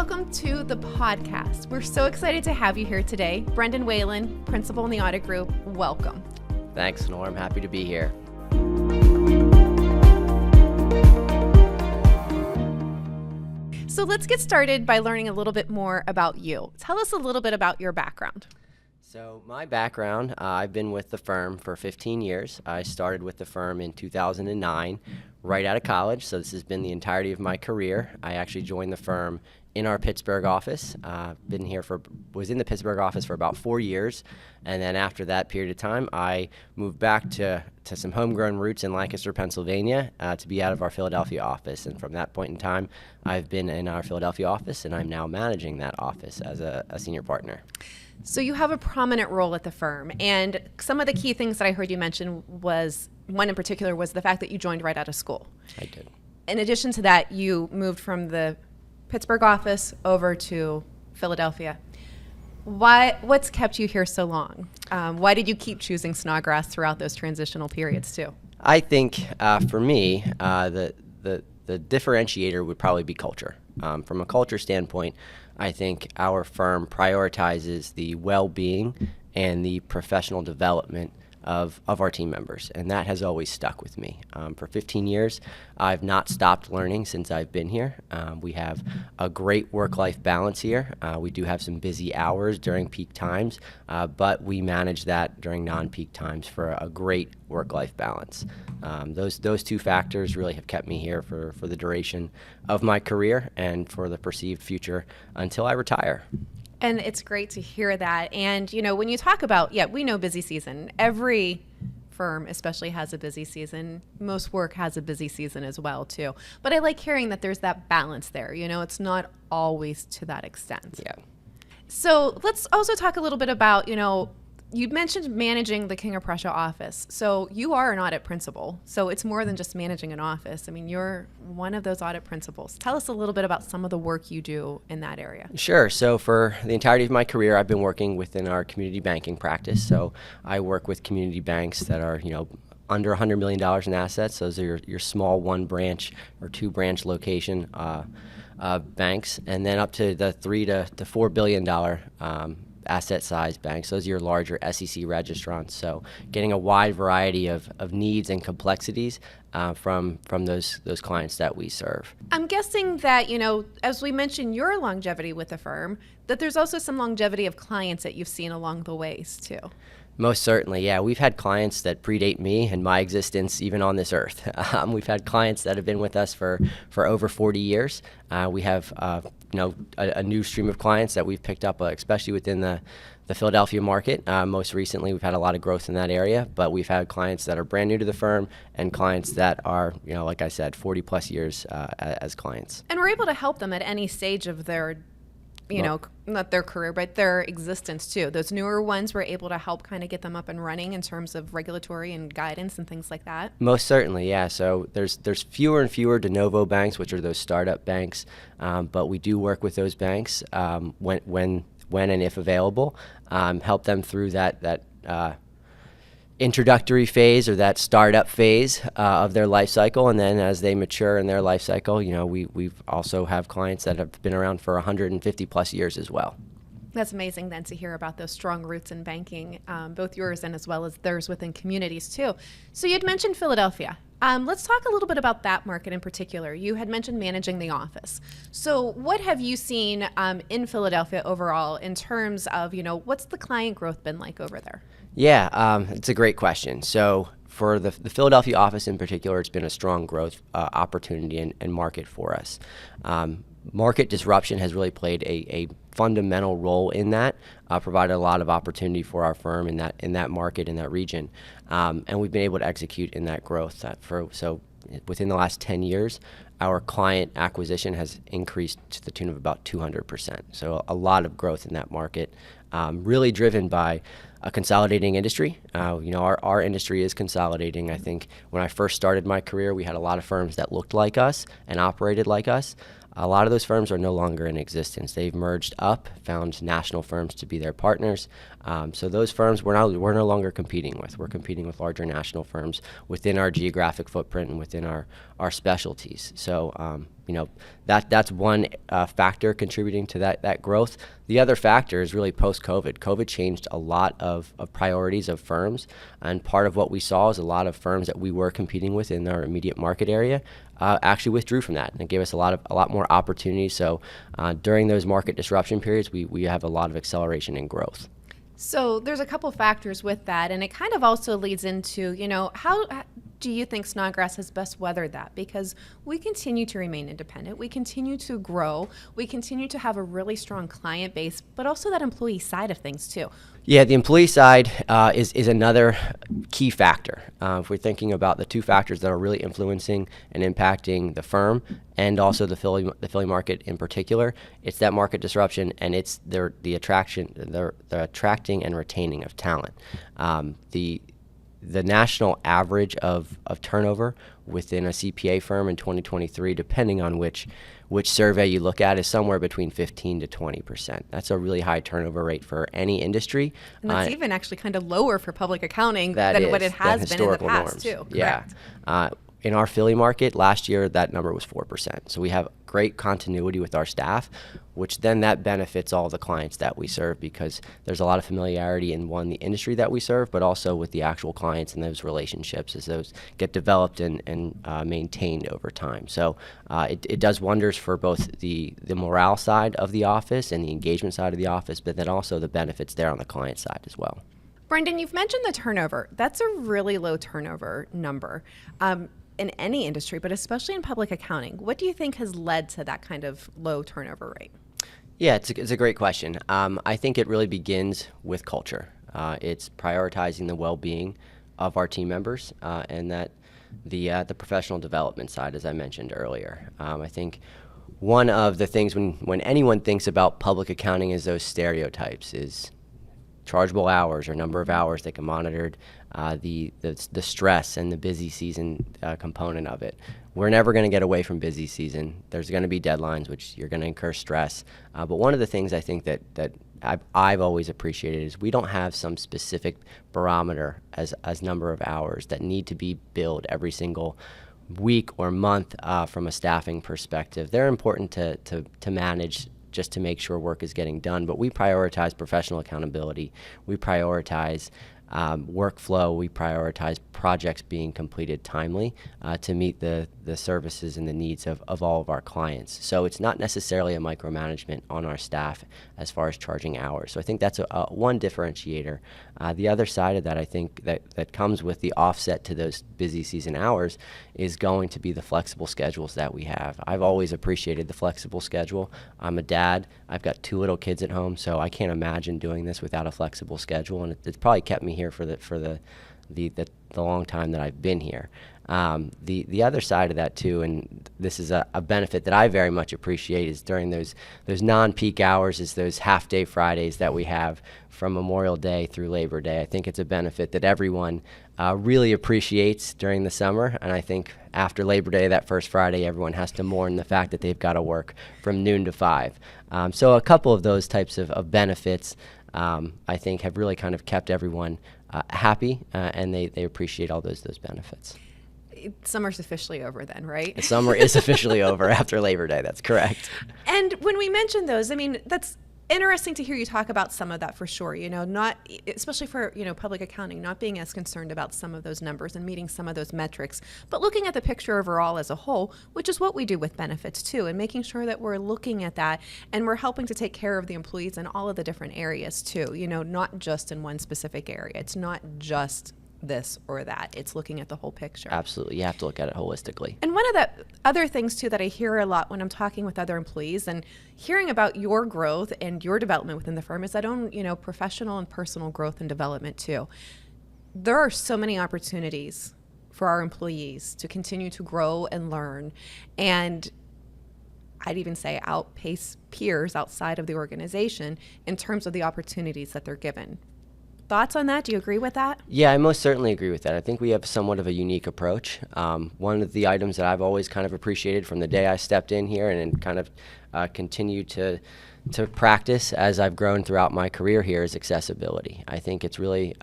welcome to the podcast. We're so excited to have you here today. Brendan Whalen, principal in the Audit Group, welcome. Thanks, Lenore. I'm happy to be here. So let's get started by learning a little bit more about you. Tell us a little bit about your background. So my background, I've been with the firm for 15 years. I started with the firm in 2009, right out of college. So this has been the entirety of my career. I actually joined the firm in our Pittsburgh office. Was in the Pittsburgh office for about 4 years. And then after that period of time, I moved back to some homegrown roots in Lancaster, Pennsylvania, to be out of our Philadelphia office. And from that point in time, I've been in our Philadelphia office, and I'm now managing that office as a senior partner. So you have a prominent role at the firm, and some of the key things that I heard you mention was, one in particular was the fact that you joined right out of school. I did. In addition to that, you moved from the Pittsburgh office over to Philadelphia. What's kept you here so long? Why did you keep choosing Snodgrass throughout those transitional periods too? I think for me, the differentiator would probably be culture. From a culture standpoint, I think our firm prioritizes the well-being and the professional development of our team members, and that has always stuck with me. For 15 years, I've not stopped learning since I've been here. We have a great work-life balance here. We do have some busy hours during peak times, but we manage that during non-peak times for a great work-life balance. Those two factors really have kept me here for the duration of my career and for the perceived future until I retire. And it's great to hear that. And, you know, when you talk about, we know busy season. Every firm especially has a busy season. Most work has a busy season as well, too. But I like hearing that there's that balance there. You know, it's not always to that extent. Yeah. So let's also talk a little bit about, you mentioned managing the King of Prussia office. So you are an audit principal. So it's more than just managing an office. I mean, you're one of those audit principals. Tell us a little bit about some of the work you do in that area. Sure. So for the entirety of my career, I've been working within our community banking practice. So I work with community banks that are, under $100 million in assets. Those are your small one branch or two branch location banks, and then up to the $3 to $4 billion asset size banks. Those are your larger SEC registrants. So getting a wide variety of needs and complexities from those clients that we serve. I'm guessing that, as we mentioned your longevity with the firm, that there's also some longevity of clients that you've seen along the ways too. Most certainly, yeah. We've had clients that predate me and my existence even on this earth. We've had clients that have been with us for over 40 years. We have a new stream of clients that we've picked up, especially within the Philadelphia market. Most recently, we've had a lot of growth in that area, but we've had clients that are brand new to the firm and clients that are, like I said, 40 plus years as clients. And we're able to help them at any stage of their not their career, but their existence too. Those newer ones, we're able to help kind of get them up and running in terms of regulatory and guidance and things like that. Most certainly, yeah. So there's fewer and fewer de novo banks, which are those startup banks, but we do work with those banks when and if available, help them through that introductory phase or that startup phase of their life cycle, and then as they mature in their life cycle, we've also have clients that have been around for 150 plus years as well. That's amazing then to hear about those strong roots in banking, both yours and as well as theirs within communities too. So you'd mentioned Philadelphia. Let's talk a little bit about that market in particular. You had mentioned managing the office. So what have you seen in Philadelphia overall in terms of, what's the client growth been like over there? Yeah, it's a great question. So for the Philadelphia office in particular, it's been a strong growth opportunity and market for us. Market disruption has really played a fundamental role in that, provided a lot of opportunity for our firm in that market, in that region, and we've been able to execute in that growth. So within the last 10 years, our client acquisition has increased to the tune of about 200%. So a lot of growth in that market, really driven by a consolidating industry. Our industry is consolidating. I think when I first started my career, we had a lot of firms that looked like us and operated like us. A lot of those firms are no longer in existence. They've merged up, found national firms to be their partners. So those firms we're no longer competing with. We're competing with larger national firms within our geographic footprint and within our specialties. So that's one factor contributing to that growth. The other factor is really post-COVID. COVID changed a lot of priorities of firms, and part of what we saw is a lot of firms that we were competing with in our immediate market area actually withdrew from that, and it gave us a lot more opportunities. So during those market disruption periods, we have a lot of acceleration in growth. So there's a couple factors with that, and it kind of also leads into, how do you think Snodgrass has best weathered that? Because we continue to remain independent, we continue to grow, we continue to have a really strong client base, but also that employee side of things too. Yeah, the employee side is another key factor. If we're thinking about the two factors that are really influencing and impacting the firm and also the Philly market in particular, it's that market disruption and it's the attracting and retaining of talent. The national average of turnover within a CPA firm in 2023, depending on which survey you look at, is somewhere between 15 to 20%. That's a really high turnover rate for any industry. And that's even actually kind of lower for public accounting than what it has been in the past, too. Yeah. In our Philly market, last year, that number was 4%. So we have great continuity with our staff, which then that benefits all the clients that we serve because there's a lot of familiarity in, one, the industry that we serve, but also with the actual clients and those relationships as those get developed and maintained over time. So it does wonders for both the morale side of the office and the engagement side of the office, but then also the benefits there on the client side as well. Brendan, you've mentioned the turnover. That's a really low turnover number. In any industry, but especially in public accounting. What do you think has led to that kind of low turnover rate? Yeah, it's a great question. I think it really begins with culture. It's prioritizing the well-being of our team members and that the professional development side, as I mentioned earlier. I think one of the things when anyone thinks about public accounting is those stereotypes is chargeable hours or number of hours that can monitored, the stress and the busy season component of it. We're never going to get away from busy season. There's going to be deadlines, which you're going to incur stress. But one of the things I think that I've always appreciated is we don't have some specific barometer as number of hours that need to be billed every single week or month from a staffing perspective. They're important to manage just to make sure work is getting done. But we prioritize professional accountability. We prioritize workflow. We prioritize projects being completed timely to meet the services and the needs of all of our clients. So it's not necessarily a micromanagement on our staff as far as charging hours. So I think that's one differentiator. The other side of that, I think, that comes with the offset to those busy season hours is going to be the flexible schedules that we have. I've always appreciated the flexible schedule. I'm a dad. I've got 2 little kids at home, so I can't imagine doing this without a flexible schedule, and it's probably kept me here for the long time that I've been here. The other side of that too, and this is a benefit that I very much appreciate, is during those non-peak hours, is those half-day Fridays that we have from Memorial Day through Labor Day. I think it's a benefit that everyone really appreciates during the summer, and I think after Labor Day, that first Friday, everyone has to mourn the fact that they've got to work from noon to 5. So a couple of those types of benefits I think have really kind of kept everyone happy, and they appreciate all those benefits. Summer's officially over then, right? Summer is officially over after Labor Day. That's correct. And when we mention those, I mean, that's interesting to hear you talk about some of that for sure, not especially for, public accounting, not being as concerned about some of those numbers and meeting some of those metrics, but looking at the picture overall as a whole, which is what we do with benefits too, and making sure that we're looking at that and we're helping to take care of the employees in all of the different areas too, not just in one specific area. It's not just this or that. It's looking at the whole picture. Absolutely. You have to look at it holistically. And one of the other things too that I hear a lot when I'm talking with other employees and hearing about your growth and your development within the firm is that own, professional and personal growth and development too. There are so many opportunities for our employees to continue to grow and learn, and I'd even say outpace peers outside of the organization in terms of the opportunities that they're given. Thoughts on that? Do you agree with that? Yeah, I most certainly agree with that. I think we have somewhat of a unique approach. One of the items that I've always kind of appreciated from the day I stepped in here and kind of continue to practice as I've grown throughout my career here is accessibility. I think it's really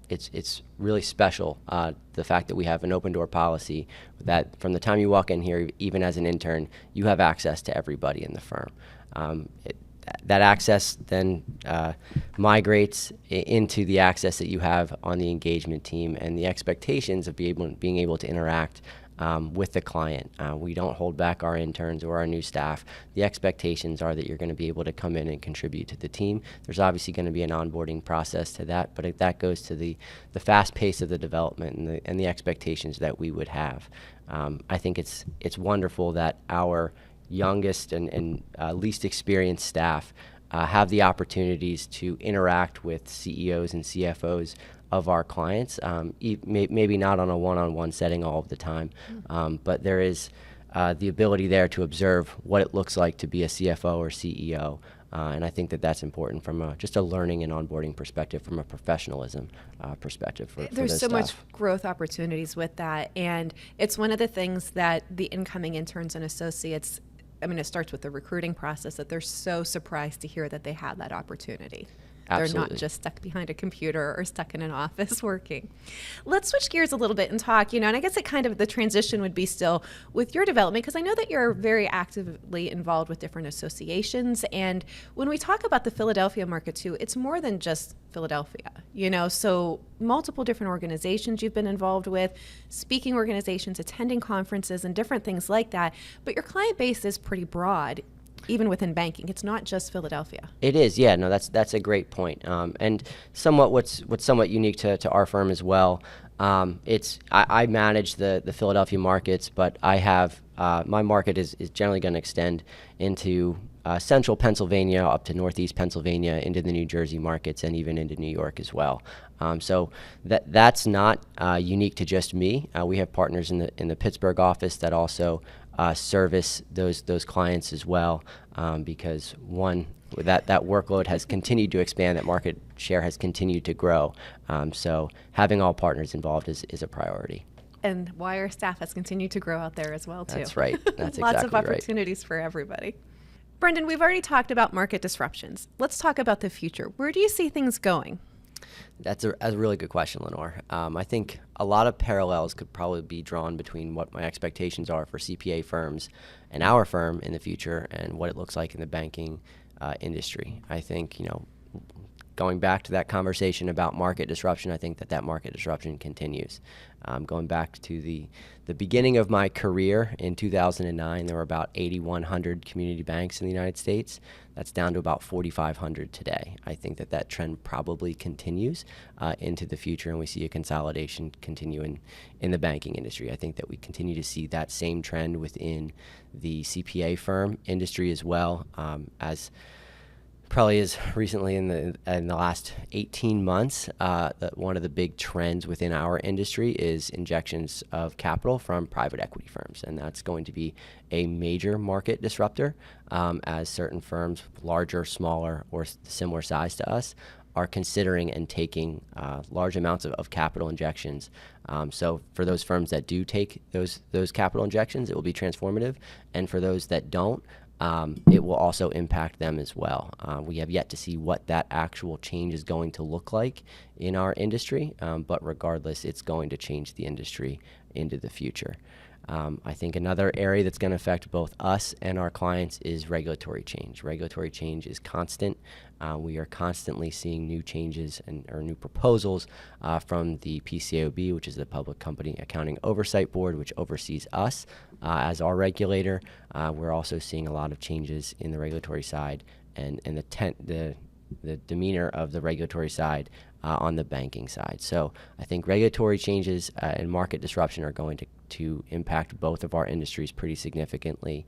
it's really special, the fact that we have an open door policy, that from the time you walk in here, even as an intern, you have access to everybody in the firm. That access then migrates into the access that you have on the engagement team and the expectations of being able to interact with the client. We don't hold back our interns or our new staff. The expectations are that you're going to be able to come in and contribute to the team. There's obviously going to be an onboarding process to that, but that goes to the fast pace of the development and the expectations that we would have. I think it's wonderful that our youngest and least experienced staff have the opportunities to interact with CEOs and CFOs of our clients, maybe not on a one-on-one setting all of the time, but there is the ability there to observe what it looks like to be a CFO or CEO. And I think that that's important from just a learning and onboarding perspective, from a professionalism perspective. There's so much growth opportunities with that. And it's one of the things that the incoming interns and associates, it starts with the recruiting process, that they're so surprised to hear that they have that opportunity. Absolutely. They're not just stuck behind a computer or stuck in an office working. Let's switch gears a little bit and talk, and I guess the transition would be still with your development, because I know that you're very actively involved with different associations. And when we talk about the Philadelphia market too, it's more than just Philadelphia, so multiple different organizations you've been involved with, speaking organizations, attending conferences and different things like that. But your client base is pretty broad. Even within banking, it's not just Philadelphia. It is, yeah. No, that's a great point. And what's somewhat unique to our firm as well. I manage the Philadelphia markets, but I have my market is generally going to extend into central Pennsylvania up to northeast Pennsylvania, into the New Jersey markets, and even into New York as well. So that's not unique to just me. We have partners in the Pittsburgh office that also service those clients as well, because that workload has continued to expand, that market share has continued to grow. So having all partners involved is a priority. And why our staff has continued to grow out there as well too. That's right. That's Lots exactly of opportunities for everybody. Brendan, we've already talked about market disruptions. Let's talk about the future. Where do you see things going? That's a really good question, Lenore. I think a lot of parallels could probably be drawn between what my expectations are for CPA firms and our firm in the future and what it looks like in the banking industry. I think, going back to that conversation about market disruption, I think that market disruption continues. Going back to the beginning of my career in 2009, there were about 8,100 community banks in the United States. That's down to about 4,500 today. I think that trend probably continues into the future, and we see a consolidation continue in the banking industry. I think that we continue to see that same trend within the CPA firm industry as well, as probably as recently in the last 18 months, one of the big trends within our industry is injections of capital from private equity firms, and that's going to be a major market disruptor, as certain firms, larger, smaller, or similar size to us, are considering and taking large amounts of capital injections. So for those firms that do take those capital injections, it will be transformative, and for those that don't, it will also impact them as well. We have yet to see what that actual change is going to look like in our industry, but regardless, it's going to change the industry into the future. I think another area that's going to affect both us and our clients is regulatory change. Regulatory change is constant. We are constantly seeing new changes or new proposals from the PCAOB, which is the Public Company Accounting Oversight Board, which oversees us as our regulator. We're also seeing a lot of changes in the regulatory side and the demeanor of the regulatory side on the banking side. So I think regulatory changes and market disruption are going to impact both of our industries pretty significantly.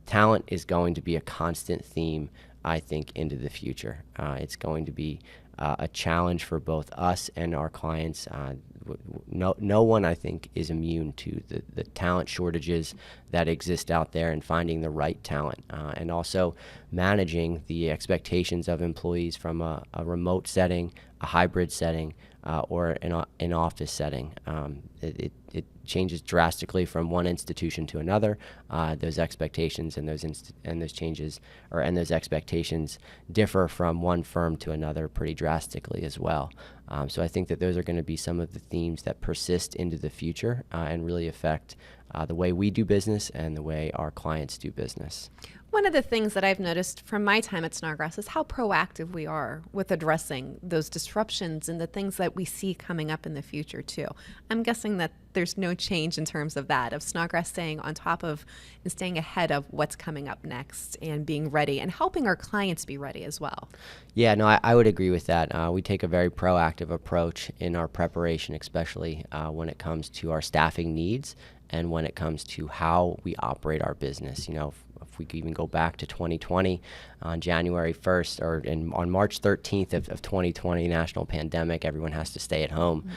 Talent is going to be a constant theme, I think, into the future. It's going to be a challenge for both us and our clients. No one, I think, is immune to the talent shortages that exist out there, and finding the right talent, and also managing the expectations of employees from a remote setting, a hybrid setting, or an office setting. It changes drastically from one institution to another. Those expectations and those changes, and those expectations differ from one firm to another pretty drastically as well. So I think that those are going to be some of the themes that persist into the future and really affect the way we do business and the way our clients do business. One of the things that I've noticed from my time at Snodgrass is how proactive we are with addressing those disruptions and the things that we see coming up in the future too. I'm guessing that there's no change in terms of that, of Snodgrass staying on top of and staying ahead of what's coming up next and being ready and helping our clients be ready as well. Yeah, no, I would agree with that. We take a very proactive approach in our preparation, especially when it comes to our staffing needs and when it comes to how we operate our business. You know, if we could even go back to 2020, on January 1st or on March 13th of 2020, national pandemic, everyone has to stay at home.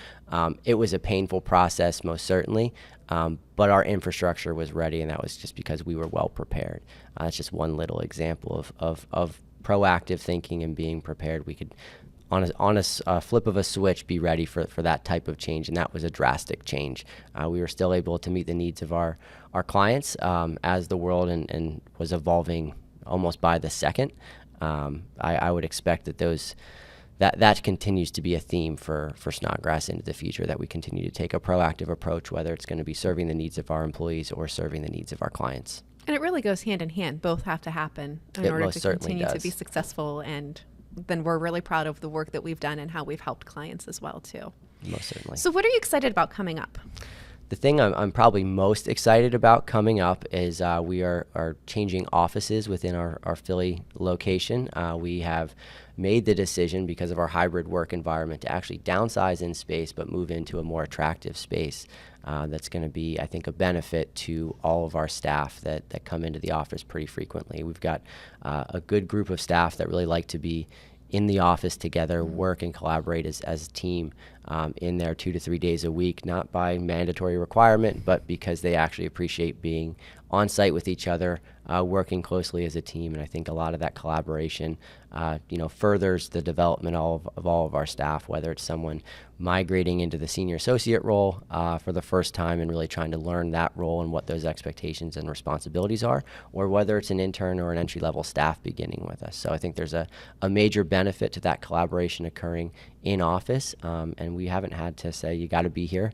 It was a painful process, most certainly, but our infrastructure was ready, and that was just because we were well prepared. That's just one little example of proactive thinking and being prepared. We could, on a flip of a switch, be ready for that type of change, and that was a drastic change. We were still able to meet the needs of our clients as the world and was evolving almost by the second. I would expect that continues to be a theme for Snodgrass into the future, that we continue to take a proactive approach, whether it's going to be serving the needs of our employees or serving the needs of our clients. And it really goes hand in hand. Both have to happen in order to continue to be successful, and then we're really proud of the work that we've done and how we've helped clients as well too. Most certainly. So what are you excited about coming up? The thing I'm probably most excited about coming up is we are changing offices within our Philly location. We have made the decision, because of our hybrid work environment, to actually downsize in space but move into a more attractive space that's going to be, I think, a benefit to all of our staff that come into the office pretty frequently. We've got a good group of staff that really like to be in the office together, work and collaborate as a team in there 2 to 3 days a week, not by mandatory requirement, but because they actually appreciate being on site with each other, working closely as a team. And I think a lot of that collaboration furthers the development of all of our staff, whether it's someone migrating into the senior associate role for the first time and really trying to learn that role and what those expectations and responsibilities are, or whether it's an intern or an entry-level staff beginning with us. So I think there's a major benefit to that collaboration occurring in office, and we haven't had to say you got to be here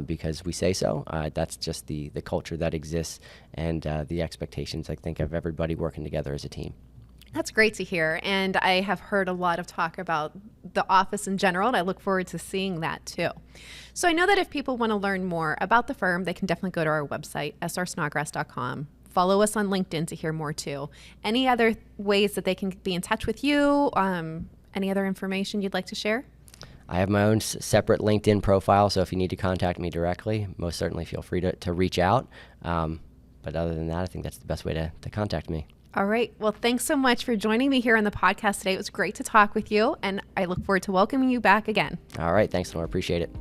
because we say so. That's just the culture that exists and the expectations, I think, of everybody working together as a team. That's great to hear, and I have heard a lot of talk about the office in general, and I look forward to seeing that too. So I know that if people want to learn more about the firm, they can definitely go to our website, srsnodgrass.com. Follow us on LinkedIn to hear more too. Any other ways that they can be in touch with you? Any other information you'd like to share? I have my own separate LinkedIn profile, so if you need to contact me directly, most certainly feel free to reach out. But other than that, I think that's the best way to contact me. All right. Well, thanks so much for joining me here on the podcast today. It was great to talk with you, and I look forward to welcoming you back again. All right. Thanks, Lenore. Appreciate it.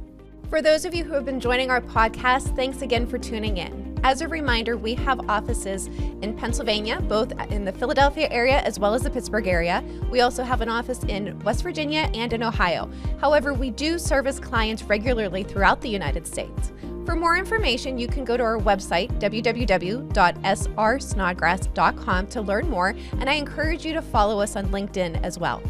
For those of you who have been joining our podcast, thanks again for tuning in. As a reminder, we have offices in Pennsylvania, both in the Philadelphia area as well as the Pittsburgh area. We also have an office in West Virginia and in Ohio. However, we do service clients regularly throughout the United States. For more information, you can go to our website, www.srsnodgrass.com, to learn more, and I encourage you to follow us on LinkedIn as well.